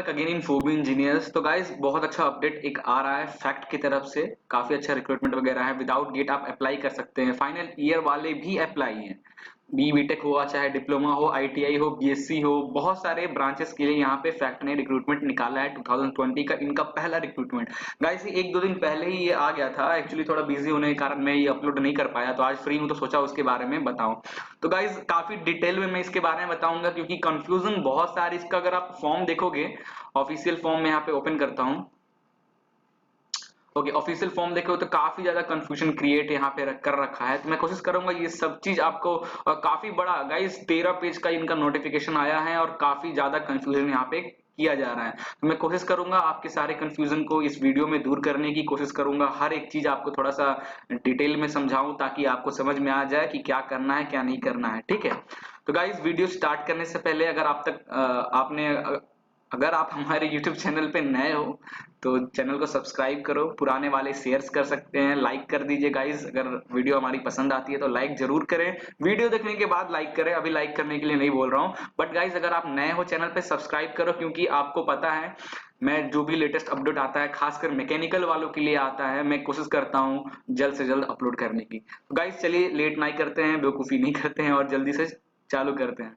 Back again in Phoebe engineers. तो guys बहुत अच्छा अपडेट एक आ रहा है फैक्ट की तरफ से, काफी अच्छा रिक्रूटमेंट वगैरह है। विदाउट गेट आप अप्लाई कर सकते हैं, फाइनल ईयर वाले भी अप्लाई हैं। बीटेक हुआ चाहे डिप्लोमा हो, आईटीआई हो, बीएससी हो, बहुत सारे ब्रांचेस के लिए यहाँ पे फैक्ट ने रिक्रूटमेंट निकाला है 2020 का, इनका पहला रिक्रूटमेंट। गाइस एक दो दिन पहले ही ये आ गया था, एक्चुअली थोड़ा बिजी होने के कारण मैं ये अपलोड नहीं कर पाया, तो आज फ्री हूं तो सोचा उसके बारे में बताऊं। तो गाइस काफी डिटेल में मैं इसके बारे में बताऊंगा क्योंकि कंफ्यूजन बहुत सारी इसका। अगर आप फॉर्म देखोगे, ऑफिशियल फॉर्म में यहाँ पे ओपन करता हूं। ओके, ऑफिशियल फॉर्म देखो तो काफी ज्यादा कंफ्यूजन क्रिएट यहाँ पे कर रखा है, तो मैं कोशिश करूंगा ये सब चीज आपको काफी बड़ा गाइस 13 पेज का इनका नोटिफिकेशन आया है और काफी ज्यादा कंफ्यूजन यहाँ पे किया जा रहा है। तो मैं कोशिश करूंगा आपके सारे कंफ्यूजन को इस वीडियो में दूर करने की कोशिश करूंगा, हर एक चीज आपको थोड़ा सा डिटेल में समझाऊं ताकि आपको समझ में आ जाए कि क्या करना है क्या नहीं करना है, ठीक है। तो गाइस वीडियो स्टार्ट करने से पहले अगर अगर आप हमारे YouTube चैनल पे नए हो तो चैनल को सब्सक्राइब करो, पुराने वाले शेयर्स कर सकते हैं, लाइक कर दीजिए गाइस। अगर वीडियो हमारी पसंद आती है तो लाइक जरूर करें, वीडियो देखने के बाद लाइक करें, अभी लाइक करने के लिए नहीं बोल रहा हूं। बट गाइस अगर आप नए हो चैनल पे सब्सक्राइब करो, क्योंकि आपको पता है मैं जो भी लेटेस्ट अपडेट आता है खासकर मैकेनिकल वालों के लिए आता है, मैं कोशिश करता हूँ जल्द से जल्द अपलोड करने की। तो गाइस चलिए लेट नहीं करते हैं, बेवकूफी नहीं करते हैं और जल्दी से चालू करते हैं।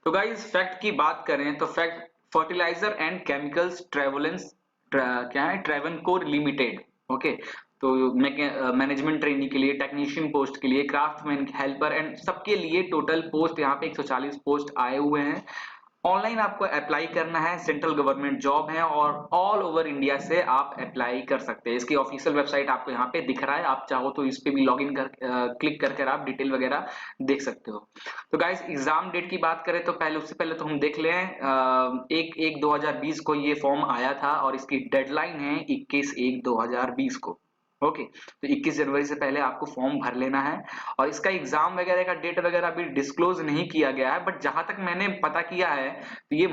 तो गाइस फैक्ट की बात करें तो फैक्ट फर्टिलाइजर एंड केमिकल्स क्या है, ट्रेवनकोर लिमिटेड। ओके, तो मैनेजमेंट ट्रेनी के लिए, टेक्नीशियन पोस्ट के लिए, क्राफ्टमैन, हेल्पर एंड सबके लिए टोटल पोस्ट यहाँ पे 140 पोस्ट आए हुए हैं। ऑनलाइन आपको अप्लाई करना है, सेंट्रल गवर्नमेंट जॉब है और ऑल ओवर इंडिया से आप अप्लाई कर सकते हैं। इसकी ऑफिशियल वेबसाइट आपको यहाँ पे दिख रहा है, आप चाहो तो इस पे भी लॉग इन कर क्लिक करके आप डिटेल वगैरह देख सकते हो। तो गाइस एग्जाम डेट की बात करें तो पहले उससे पहले तो हम देख लें, 1/1/2020 को ये फॉर्म आया था और इसकी डेडलाइन है 21/1/2020 को। ओके, तो 21 जनवरी से पहले आपको फॉर्म भर लेना है और इसका एग्जाम वगैरह का डेट वगैरह अभी डिस्क्लोज नहीं किया गया है, बट जहां तक मैंने पता किया है तो ये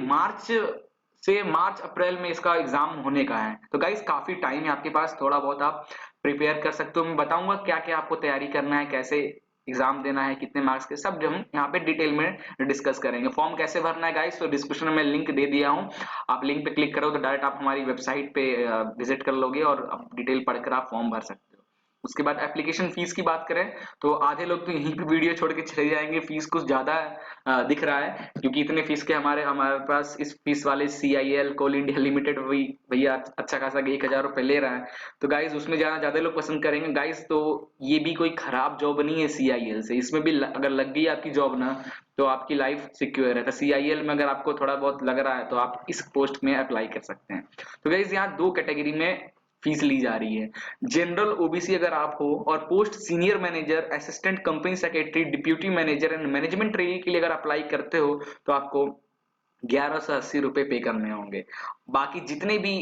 मार्च अप्रैल में इसका एग्जाम होने का है। तो गाइस काफी टाइम है आपके पास, थोड़ा बहुत आप प्रिपेयर कर सकते हो। मैं बताऊंगा क्या क्या आपको तैयारी करना है, कैसे एग्जाम देना है, कितने मार्क्स के, सब हम यहाँ पे डिटेल में डिस्कस करेंगे। फॉर्म कैसे भरना है गाइस, तो डिस्क्रिप्शन में लिंक दे दिया हूँ, आप लिंक पे क्लिक करो तो डायरेक्ट आप हमारी वेबसाइट पे विजिट कर लोगे और आप डिटेल पढ़कर आप फॉर्म भर सकते हो। उसके बाद एप्लीकेशन फीस की बात करें तो आधे लोग तो यहीं पे वीडियो छोड़ के चले जाएंगे, फीस कुछ ज्यादा दिख रहा है क्योंकि इतने फीस के हमारे पास इस फीस वाले CIL कोल इंडिया लिमिटेड वही भैया अच्छा खासा 1,000 रुपए ले रहा है। तो गाइस उसमें ज्यादा लोग पसंद करेंगे गाइस। तो ये भी कोई खराब जॉब नहीं है CIL से, इसमें भी अगर लग गई आपकी जॉब ना तो आपकी लाइफ सिक्योर है। तो CIL में अगर आपको थोड़ा बहुत लग रहा है तो आप इस पोस्ट में अप्लाई कर सकते हैं। तो गाइस यहाँ दो कैटेगरी में फीस ली जा रही है। जनरल OBC अगर आप हो और post senior manager, assistant company secretary, deputy manager and management trainee के लिए अगर अप्लाई करते हो तो आपको 1,180 रुपए पे करने होंगे। बाकी जितने भी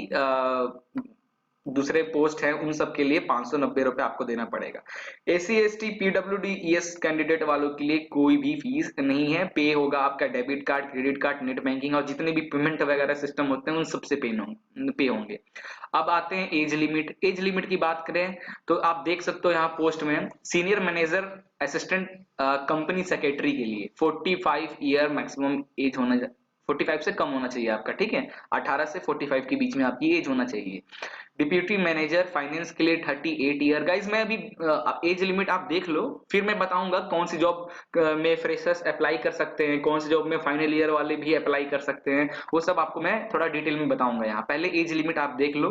दूसरे पोस्ट है उन सब के लिए 590 रुपए आपको देना पड़ेगा। SC ST PWD ES candidate वालों के लिए कोई भी फीस नहीं है, पे होगा आपका debit card, credit card, net banking और जितने भी पेमेंट वगैरह सिस्टम होते हैं उन सबसे पे होंगे। अब आते हैं एज लिमिट। एज लिमिट की बात करें तो आप देख सकते हो यहाँ पोस्ट में senior manager assistant company secretary के लिए 45 ईयर मैक्सिमम एज 45 से कम होना चाहिए आपका, ठीक है, 18 से 45 के बीच में आपकी एज होना चाहिए। डिप्यूटी मैनेजर फाइनेंस के लिए 38 ईयर। गाइज मैं अभी एज लिमिट आप देख लो, फिर मैं बताऊंगा कौन सी जॉब में फ्रेशर्स अप्लाई कर सकते हैं, कौन सी जॉब में फाइनल ईयर वाले भी अप्लाई कर सकते हैं, वो सब आपको मैं थोड़ा डिटेल में बताऊंगा। यहाँ पहले एज लिमिट आप देख लो।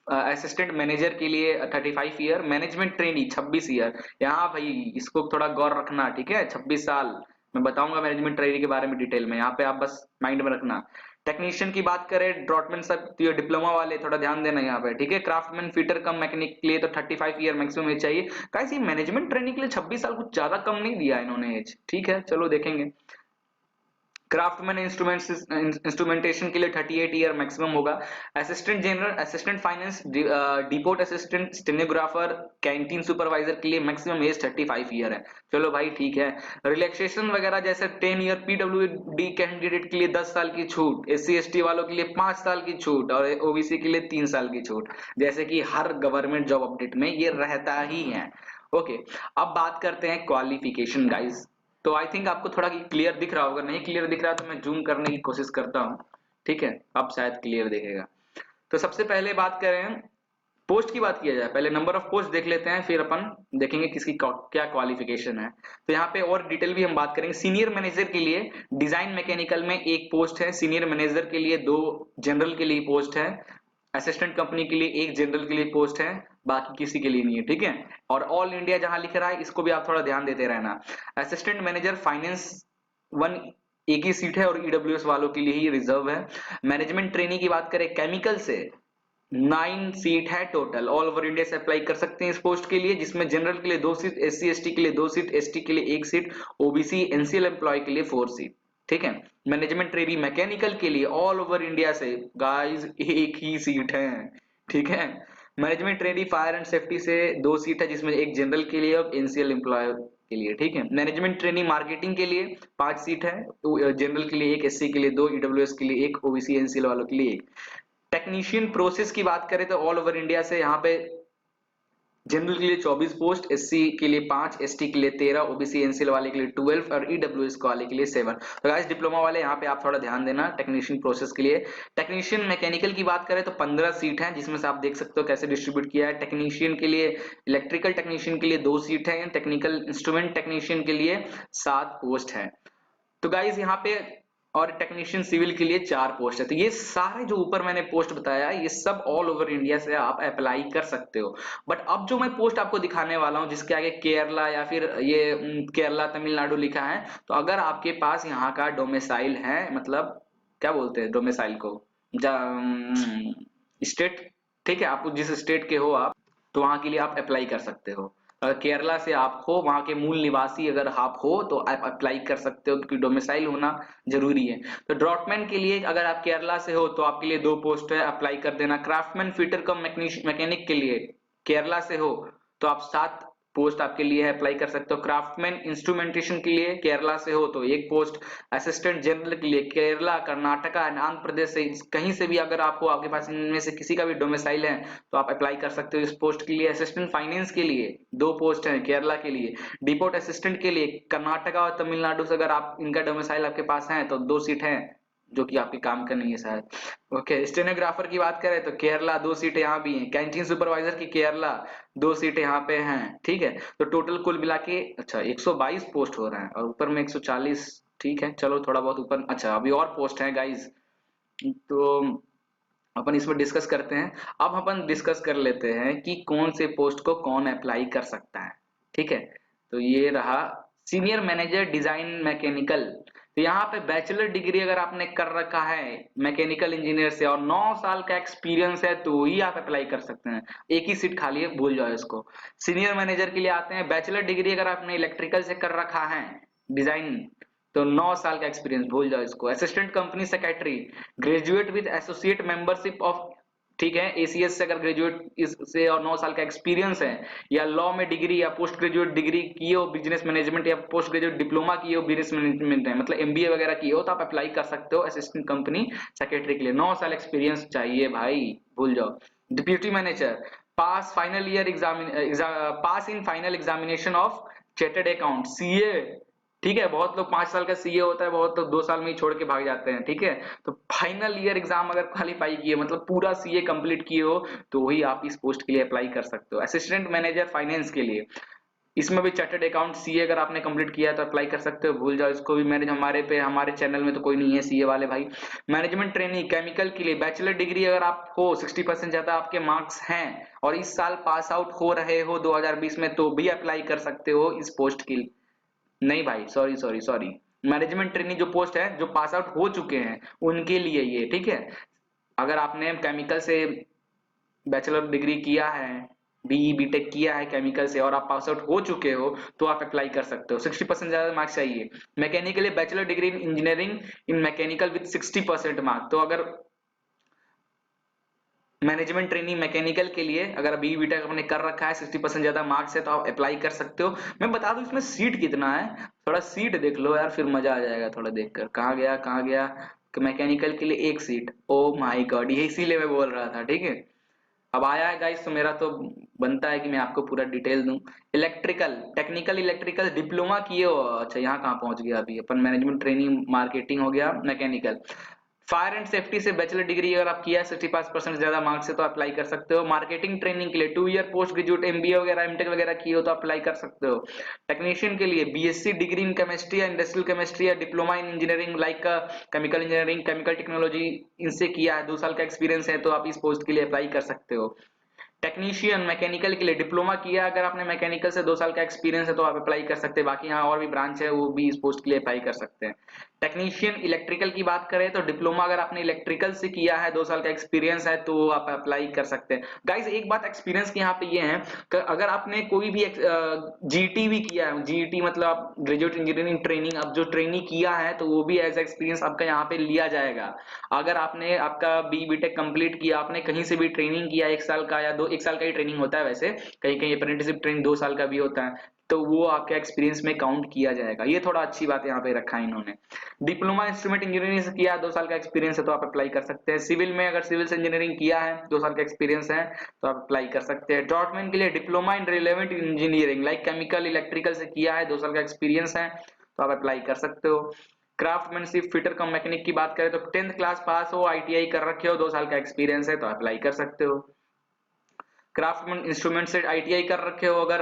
असिस्टेंट मैनेजर के लिए 35 ईयर, मैनेजमेंट ट्रेनी 26 ईयर। यहाँ भाई इसको थोड़ा गौर रखना, ठीक है, 26 साल। मैं बताऊंगा मैनेजमेंट ट्रेनी के बारे में डिटेल में, यहाँ पे आप बस माइंड में रखना। टेक्नीशियन की बात करें, ड्रॉटमैन सब डिप्लोमा वाले थोड़ा ध्यान देना यहाँ पे, ठीक है। क्राफ्टमैन, फिटर कम मैकेनिक के लिए तो 35 ईयर मैक्सिमम एज चाहिए। गाइस ये मैनेजमेंट ट्रेनिंग के लिए 26 साल कुछ ज्यादा कम नहीं दिया इन्होंने एज, ठीक है, चलो देखेंगे। क्राफ्टमैन इंस्ट्रूमेंटेशन के लिए 38 ईयर मैक्सिमम होगा। Assistant general, assistant finance, depot assistant, stenographer, canteen supervisor के लिए मैक्सिमम एज 35 ईयर है। चलो भाई ठीक है। रिलैक्सेशन वगैरह जैसे 10 ईयर PWD कैंडिडेट के लिए 10 साल की छूट, SC ST वालों के लिए 5 साल की छूट और OBC के लिए 3 साल की छूट, जैसे कि हर गवर्नमेंट जॉब अपडेट में ये रहता ही है। ओके, अब बात करते हैं क्वालिफिकेशन गाइस। तो आई थिंक आपको थोड़ा क्लियर दिख रहा होगा, नहीं क्लियर दिख रहा तो मैं जूम करने की कोशिश करता हूँ। ठीक है, अब शायद क्लियर दिखेगा। तो सबसे पहले बात करें, पोस्ट की बात किया जाए, पहले नंबर ऑफ पोस्ट देख लेते हैं, फिर अपन देखेंगे किसकी क्या क्वालिफिकेशन है। तो यहाँ पे और डिटेल भी हम बात करेंगे। सीनियर मैनेजर के लिए डिजाइन मैकेनिकल में एक पोस्ट है, सीनियर मैनेजर के लिए 2 जनरल के लिए पोस्ट है, असिस्टेंट कंपनी के लिए एक जनरल के लिए पोस्ट है, बाकी किसी के लिए नहीं है। ठीक है, और ऑल इंडिया जहां लिख रहा है इसको भी आप थोड़ा ध्यान देते रहना। असिस्टेंट मैनेजर फाइनेंस 1 एक ही सीट है और ईडब्ल्यूएस वालों के लिए ही रिजर्व है। मैनेजमेंट ट्रेनी की बात करें केमिकल से, 9 सीट है टोटल, ऑल ओवर इंडिया से अप्लाई कर सकते हैं इस पोस्ट के लिए, जिसमें जनरल के लिए 2 सीट, एससी एसटी के लिए 2 सीट, एसटी के लिए 1 सीट, ओबीसी एनसीएल एम्प्लॉय के लिए 4 सीट। ठीक है, मैनेजमेंट ट्रेनी मैकेनिकल के लिए ऑल ओवर इंडिया से गाइस एक ही सीट है। ठीक है, management trainee fire and safety से 2 सीट है, जिसमें एक जनरल के लिए और एनसीएल एम्प्लॉय के लिए। ठीक है, मैनेजमेंट ट्रेनी मार्केटिंग के लिए 5 सीट है, जनरल के लिए 1, एससी के लिए 2, ईडब्ल्यूएस के लिए 1, ओबीसी एनसीएल वालों के लिए 1। टेक्नीशियन प्रोसेस की बात करें तो ऑल ओवर इंडिया से यहाँ पे जनरल के लिए 24 पोस्ट, एससी के लिए 5, एसटी के लिए 13, ओबीसी एनसीएल वाले के लिए 12 और ईडब्ल्यूएस वाले के लिए 7। तो गाइस डिप्लोमा वाले यहाँ पे आप थोड़ा ध्यान देना टेक्नीशियन प्रोसेस के लिए। टेक्नीशियन मैकेनिकल की बात करें तो 15 सीट हैं, जिसमें से आप देख सकते हो कैसे डिस्ट्रीब्यूट किया है। टेक्नीशियन के लिए, इलेक्ट्रिकल टेक्नीशियन के लिए 2 सीट है, टेक्निकल इंस्ट्रूमेंट टेक्नीशियन के लिए 7 पोस्ट है। तो गाइज यहाँ पे, और टेक्नीशियन सिविल के लिए 4 पोस्ट है। तो ये सारे जो ऊपर मैंने पोस्ट बताया ये सब ऑल ओवर इंडिया से आप अप्लाई कर सकते हो। बट अब जो मैं पोस्ट आपको दिखाने वाला हूँ जिसके आगे केरला या फिर ये केरला तमिलनाडु लिखा है, तो अगर आपके पास यहाँ का डोमिसाइल है, मतलब क्या बोलते हैं डोमिसाइल को, स्टेट, ठीक है, आप जिस स्टेट के हो आप, तो वहां के लिए आप अप्लाई कर सकते हो। अगर केरला से आप हो, वहां के मूल निवासी अगर आप हो, तो आप अप्लाई कर सकते हो, क्योंकि डोमिसाइल होना जरूरी है। तो ड्रॉटमैन के लिए अगर आप केरला से हो तो आपके लिए 2 पोस्ट है, अप्लाई कर देना। क्राफ्टमैन फिटर कम मैकेनिक के लिए केरला से हो तो आप 7 पोस्ट आपके लिए है, अप्लाई कर सकते हो। क्राफ्टमैन इंस्ट्रूमेंटेशन के लिए केरला से हो तो 1 पोस्ट। असिस्टेंट जनरल के लिए केरला, कर्नाटका एंड आंध्र प्रदेश से कहीं से भी अगर आप हो, आपके पास इनमें से किसी का भी डोमिसाइल है तो आप अप्लाई कर सकते हो इस पोस्ट के लिए। असिस्टेंट फाइनेंस के लिए 2 पोस्ट हैं केरला के लिए। डिपोट असिस्टेंट के लिए कर्नाटका और तमिलनाडु से अगर आप इनका डोमिसाइल आपके पास है तो 2 सीट है, जो कि आपके काम का नहीं है शायद। ओके, स्टेनोग्राफर की बात करें तो केरला 2 सीटें यहाँ भी हैं। कैंटीन सुपरवाइजर की केरला 2 सीटें यहाँ पे हैं। ठीक है, तो टोटल कुल मिला के अच्छा 122 पोस्ट हो रहा है, और ऊपर में 140। ठीक है, चलो थोड़ा बहुत ऊपर, अच्छा अभी और पोस्ट है गाइज, तो अपन इसमें डिस्कस करते हैं। अब अपन डिस्कस कर लेते हैं कि कौन से पोस्ट को कौन अप्लाई कर सकता है। ठीक है, तो ये रहा सीनियर मैनेजर डिजाइन मैकेनिकल। तो यहाँ पे बैचलर डिग्री अगर आपने कर रखा है मैकेनिकल इंजीनियर से और 9 साल का एक्सपीरियंस है तो ही आप अप्लाई कर सकते हैं। एक ही सीट खाली है, भूल जाओ इसको। सीनियर मैनेजर के लिए आते हैं, बैचलर डिग्री अगर आपने इलेक्ट्रिकल से कर रखा है डिजाइन, तो 9 साल का एक्सपीरियंस, भूल जाओ इसको। Assistant company secretary, graduate with associate membership of, ठीक है, एसीएस से अगर ग्रेजुएट इससे और 9 साल का एक्सपीरियंस है, या लॉ में डिग्री या पोस्ट ग्रेजुएट डिग्री किए हो बिजनेस मैनेजमेंट, या पोस्ट ग्रेजुएट डिप्लोमा किए हो बिजनेस मैनेजमेंट है, मतलब एमबीए वगैरह किए हो, तो आप अप्लाई कर सकते हो असिस्टेंट कंपनी सेक्रेटरी के लिए। 9 साल एक्सपीरियंस चाहिए भाई, भूल जाओ। Deputy manager, pass final year examine pass in final examination of chartered account CA. ठीक है, बहुत लोग 5 साल का सीए होता है, बहुत लोग 2 साल में ही छोड़ के भाग जाते हैं। ठीक है, तो फाइनल ईयर एग्जाम अगर क्वालिफाई किए, मतलब पूरा सीए कंप्लीट किए हो, तो वही आप इस पोस्ट के लिए अप्लाई कर सकते हो। असिस्टेंट मैनेजर फाइनेंस के लिए, इसमें भी चार्टर्ड अकाउंट सीए अगर आपने कंप्लीट किया है तो अप्लाई कर सकते हो, भूल जाओ इसको भी। मैंने हमारे चैनल में तो कोई नहीं है सीए वाले भाई। मैनेजमेंट ट्रेनिंग केमिकल के लिए, बैचलर डिग्री अगर आप हो, 60% ज्यादा आपके मार्क्स हैं और इस साल पास आउट हो रहे हो 2020 में, तो भी अप्लाई कर सकते हो इस पोस्ट के लिए। नहीं भाई, sorry sorry sorry, management training जो पोस्ट है जो पास आउट हो चुके हैं उनके लिए ये। ठीक है, अगर आपने केमिकल से बैचलर डिग्री किया है, बीई बीटेक किया है केमिकल से और आप पास आउट हो चुके हो, तो आप अप्लाई कर सकते हो। 60% ज्यादा मार्क्स चाहिए। Mechanical bachelor degree in engineering in mechanical with 60% marks, तो अगर मैनेजमेंट ट्रेनिंग मैकेनिकल के लिए अगर बीई बीटेक आपने कर रखा है, 60% ज्यादा मार्क्स है, तो आप अप्लाई कर सकते हो। मैं बता दूं इसमें सीट कितना है, थोड़ा सीट देख लो यार, फिर मजा आ जाएगा थोड़ा देखकर। कहाँ गया कहाँ गया, मैकेनिकल के लिए 1 सीट, ओ माय गॉड, ये इसीलिए मैं बोल रहा था। ठीक है, अब आया है गाइस, तो मेरा तो बनता है कि मैं आपको पूरा डिटेल दूं। इलेक्ट्रिकल, टेक्निकल इलेक्ट्रिकल डिप्लोमा किए हो, अच्छा यहाँ कहाँ पहुंच गया अभी अपन, मैनेजमेंट ट्रेनिंग मार्केटिंग हो गया, मैकेनिकल। फायर एंड सेफ्टी से बैचलर डिग्री अगर आप किया है 65% ज्यादा मार्क्स से तो अप्लाई कर सकते हो। मार्केटिंग ट्रेनिंग के लिए 2 ईयर पोस्ट ग्रेजुएट एमबीए वगैरह एमटेक वगैरह किए हो तो अप्लाई कर सकते हो। टेक्नीशियन के लिए बीएससी डिग्री इन केमिस्ट्री या इंडस्ट्रियल केमिस्ट्री या diploma in engineering like chemical engineering, chemical technology, इनसे किया है, 2 साल का एक्सपीरियंस है तो आप इस पोस्ट के लिए अप्लाई कर सकते हो। टेक्नीशियन मैकेनिकल के लिए डिप्लोमा किया, अगर आपने मैकेनिकल से 2 साल का एक्सपीरियंस है तो आप अप्लाई कर सकते हैं। बाकी यहाँ और भी ब्रांच है वो भी इस पोस्ट के लिए अप्लाई कर सकते हैं। टेक्नीशियन इलेक्ट्रिकल की बात करें तो डिप्लोमा अगर आपने इलेक्ट्रिकल से किया है, 2 साल का एक्सपीरियंस है तो आप अप्लाई कर सकते हैं। गाइज एक बात एक्सपीरियंस की यहाँ पे ये है कि अगर आपने कोई भी जीटी भी किया है, जीटी मतलब आप ग्रेजुएट इंजीनियरिंग ट्रेनिंग, अब जो ट्रेनिंग किया है तो वो भी एज एक्सपीरियंस आपका यहाँ पे लिया जाएगा। अगर आपने आपका बीटेक कंप्लीट किया, आपने कहीं से भी ट्रेनिंग किया 1 साल का या 1 साल का ही ट्रेनिंग होता है वैसे, कहीं कहीं अप्रेंटिसशिप ट्रेनिंग 2 साल का भी होता है, तो वो आपके एक्सपीरियंस में काउंट किया जाएगा। ये थोड़ा अच्छी बात यहाँ पे रखा है इन्होंने। डिप्लोमा इंस्ट्रूमेंट इंजीनियरिंग से किया, 2 साल का एक्सपीरियंस है तो आप अप्लाई कर सकते हैं। सिविल में अगर सिविल से इंजीनियरिंग किया है, 2 साल का एक्सपीरियंस है तो आप अप्लाई कर सकते हैं। डॉटमैन के लिए diploma in relevant engineering like chemical electrical से किया है, 2 साल का एक्सपीरियंस है तो आप अप्लाई कर सकते हो। क्राफ्टमैनशिप फिटर कम मैकेनिक की बात करें तो 10th क्लास पास हो, आईटीआई कर रखे हो, 2 साल का एक्सपीरियंस है तो अप्लाई कर सकते हो। क्राफ्टमैन इंस्ट्रूमेंट से आईटीआई कर रखे हो अगर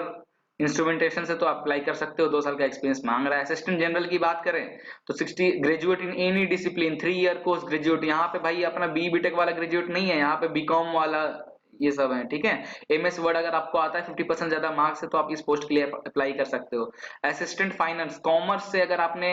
इंस्ट्रूमेंटेशन से तो अप्लाई कर सकते हो, 2 साल का एक्सपीरियंस मांग रहा है। असिस्टेंट जनरल की बात करें तो 60 graduate in any discipline 3 year course graduate, यहाँ पे भाई अपना बीटेक वाला ग्रेजुएट नहीं है, यहाँ पे बीकॉम वाला ये सब है, ठीक है। एमएस वर्ड अगर आपको आता है 50% ज्यादा मार्क्स है तो आप इस पोस्ट के लिए अप्लाई कर सकते हो। असिस्टेंट फाइनेंस कॉमर्स से अगर आपने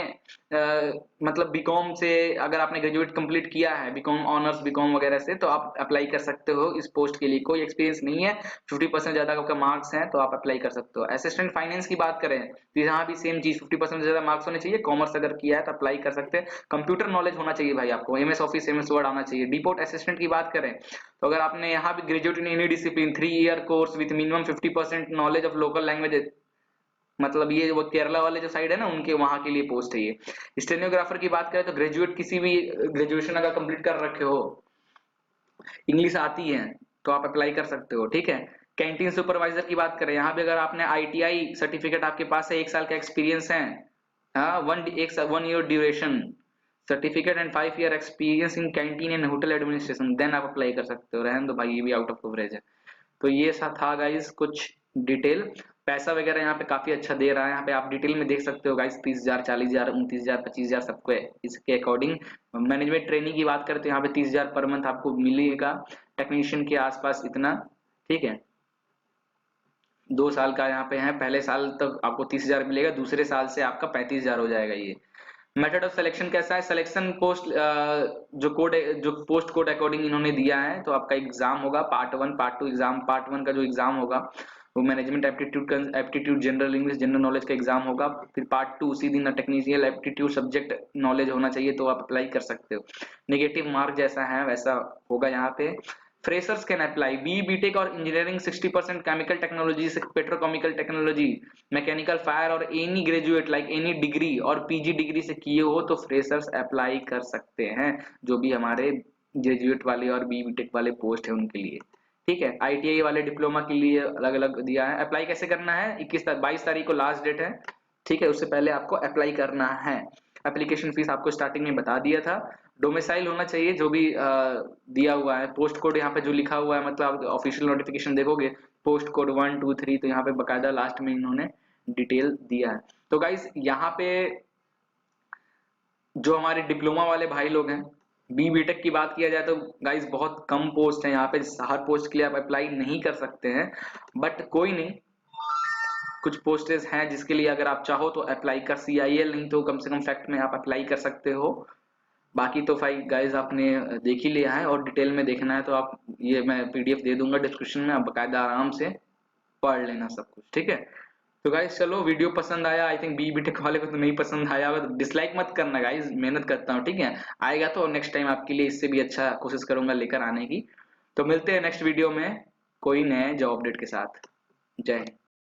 मतलब बीकॉम से अगर आपने ग्रेजुएट कंप्लीट किया है, बीकॉम ऑनर्स बीकॉम वगैरह से, तो आप अप्लाई कर सकते हो इस पोस्ट के लिए। कोई एक्सपीरियंस नहीं है, 50% ज्यादा आपका मार्क्स है तो आप अप्लाई कर सकते हो। असिस्टेंट फाइनेंस की बात करें तो यहाँ भी सेम चीज, 50% ज्यादा मार्क्स होने चाहिए, कॉमर्स अगर किया है तो अप्लाई कर सकते हैं। कंप्यूटर नॉलेज होना चाहिए भाई आपको, एमएस ऑफिस एमएस वर्ड आना चाहिए। डिपोर्ट असिस्टेंट की बात करें तो अगर आपने यहाँ भी graduate in any discipline 3 year course with minimum 50% knowledge of local language, मतलब ये वो केरला वाले जो साइड है ना उनके वहां के लिए पोस्ट है ये। स्टेनोग्राफर की बात करें तो ग्रेजुएट किसी भी ग्रेजुएशन अगर कंप्लीट कर रखे हो, इंग्लिश आती है तो आप अप्लाई कर सकते हो, ठीक है। कैंटीन सुपरवाइजर की बात करें, यहाँ पे अगर आपने आईटीआई सर्टिफिकेट आपके पास है, 1 साल का एक्सपीरियंस है, हाँ 1 year duration certificate and 5 year experience in canteen and hotel administration, then आप अप्लाई कर सकते हो। रहने दो भाई ये भी आउट ऑफ कवरेज है। तो ये सा था गाइस कुछ डिटेल। पैसा वगैरह यहाँ पे काफी अच्छा दे रहा है, यहाँ पे आप डिटेल में देख सकते हो गाइस, 30,000 40,000 29,000 25,000 सबको है इसके अकॉर्डिंग। मैनेजमेंट ट्रेनिंग की बात करते हैं यहाँ पे 30,000 पर मंथ आपको मिलेगा, टेक्नीशियन के आसपास इतना, ठीक है। 2 साल का यहाँ पे है, पहले साल तक आपको 30,000 मिलेगा, दूसरे साल से आपका 35,000 हो जाएगा ये। मेथड ऑफ सिलेक्शन कैसा है, सिलेक्शन पोस्ट जो पोस्ट कोड अकॉर्डिंग इन्होंने दिया है, तो आपका एग्जाम होगा पार्ट 1 पार्ट 2 एग्जाम। पार्ट 1 का जो एग्जाम होगा वो management aptitude general English general knowledge का एग्जाम होगा। फिर पार्ट 2 उसी दिन टेक्निकल एप्टीट्यूड सब्जेक्ट नॉलेज होना चाहिए तो आप अप्लाई कर सकते हो। नेगेटिव मार्क जैसा है वैसा होगा यहाँ पे। फ्रेशर्स कैन अप्लाई बीटेक और इंजीनियरिंग 60% केमिकल टेक्नोलॉजी से पेट्रोकेमिकल टेक्नोलॉजी मैकेनिकल फायर और any graduate like any degree और पीजी डिग्री से किए हो तो फ्रेशर्स अप्लाई कर सकते हैं, जो भी हमारे ग्रेजुएट वाले और बीटेक वाले पोस्ट है उनके लिए, ठीक है। आईटीआई वाले डिप्लोमा के लिए अलग अलग दिया है। अप्लाई कैसे करना है, 22 तारीख को लास्ट डेट है, ठीक है। उससे पहले आपको अप्लाई करना है। एप्लीकेशन फीस आपको स्टार्टिंग में बता दिया था। डोमिसाइल होना चाहिए जो भी दिया हुआ है। पोस्ट कोड यहाँ पे जो लिखा हुआ है, मतलब ऑफिशियल नोटिफिकेशन देखोगे पोस्ट कोड 1 2 3, तो यहाँ पे बकायदा लास्ट में इन्होंने डिटेल दिया है। तो गाइस यहाँ पे जो हमारे डिप्लोमा वाले भाई लोग हैं, बीटेक की बात किया जाए तो गाइस बहुत कम पोस्ट है यहाँ पे, हर पोस्ट के लिए आप अप्लाई नहीं कर सकते हैं, बट कोई नहीं, कुछ पोस्टेज हैं जिसके लिए अगर आप चाहो तो अप्लाई कर CIL, नहीं तो कम से कम फैक्ट में आप अप्लाई कर सकते हो। बाकी तो भाई गाइस आपने देख ही लिया है, और डिटेल में देखना है तो आप ये मैं PDF दे दूंगा डिस्क्रिप्शन में, आप बकायदा आराम से पढ़ लेना सब कुछ, ठीक है। तो गाइस चलो, वीडियो पसंद आया, आई थिंक बीटेक वाले को तो नहीं पसंद आया होगा तो डिसलाइक मत करना गाइस, मेहनत करता हूँ, ठीक है। आएगा तो नेक्स्ट टाइम आपके लिए इससे भी अच्छा कोशिश करूंगा लेकर आने की। तो मिलते हैं नेक्स्ट वीडियो में कोई नए जॉब अपडेट के साथ। जय हिंद।